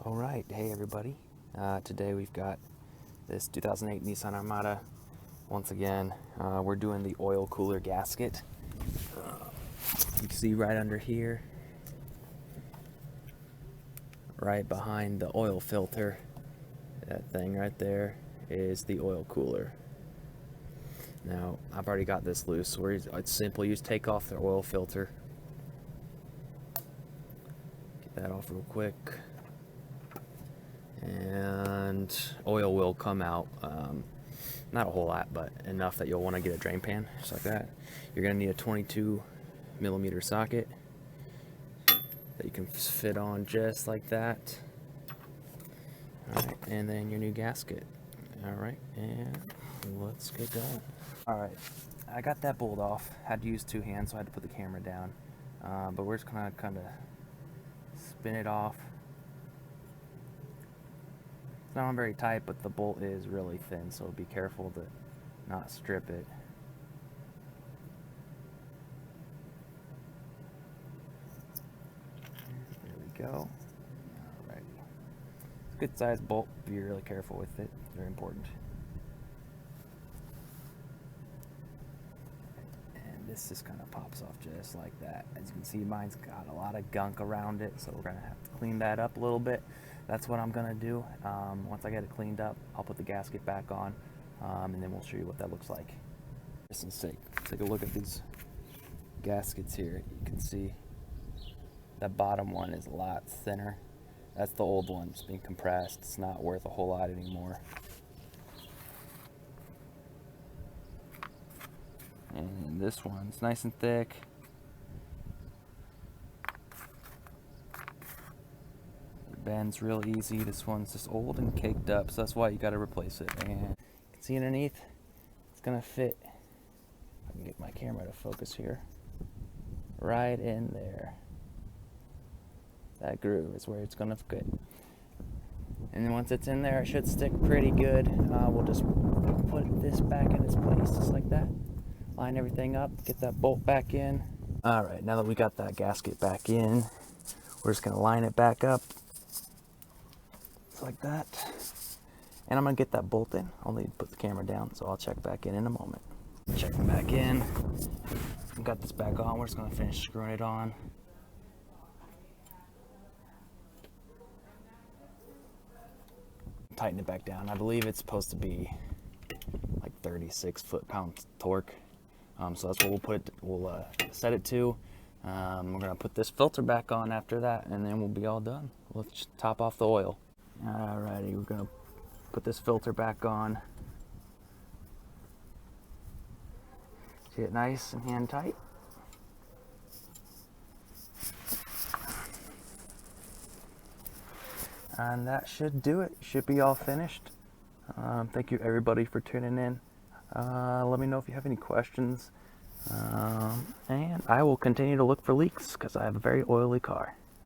All right, hey everybody. Today we've got this 2008 Nissan Armada. Once again, we're doing the oil cooler gasket. You can see right under here, right behind the oil filter, that thing right there is the oil cooler. Now, I've already got this loose, so it's simple. You just take off the oil filter. Get that off real quick. And oil will come out, not a whole lot, but enough that you'll want to get a drain pan, just like that. You're going to need a 22mm socket that you can fit on just like that. Alright, and then your new gasket. Alright, and let's get going. Alright, I got that bolt off. Had to use two hands, so I had to put the camera down. But we're just going to kind of spin it off. It's not very tight, but the bolt is really thin, so be careful to not strip it. There we go. Alrighty. It's a good sized bolt. Be really careful with it. It's very important. And this just kind of pops off just like that. As you can see, mine's got a lot of gunk around it, so we're going to have to clean that up a little bit. That's what I'm gonna do. Once I get it cleaned up, I'll put the gasket back on, and then we'll show you what that looks like. Just in sake, take a look at these gaskets here. You can see that bottom one is a lot thinner. That's the old one. It's being compressed. It's not worth a whole lot anymore. And this one's nice and thick. Bends real easy. This one's just old and caked up, so that's why you got to replace it. And you can see underneath, it's gonna fit. I can get my camera to focus here. Right in there. That groove is where it's gonna fit. And then once it's in there, it should stick pretty good. We'll just put this back in its place, just like that. Line everything up, get that bolt back in. All right, now that we got that gasket back in, we're just gonna line it back up. Like that, and I'm gonna get that bolt in. I'll need to put the camera down, so I'll check back in a moment. Checking back in. I've got this back on. We're just gonna finish screwing it on. Tighten it back down. I believe it's supposed to be like 36 foot-pound torque, so that's what we'll set it to. We're gonna put this filter back on after that, and then we'll be all done. We'll just top off the oil. Alrighty, we're gonna put this filter back on. Get it nice and hand tight. And that should do it. Should be all finished. Thank you everybody for tuning in. Let me know if you have any questions. And I will continue to look for leaks because I have a very oily car.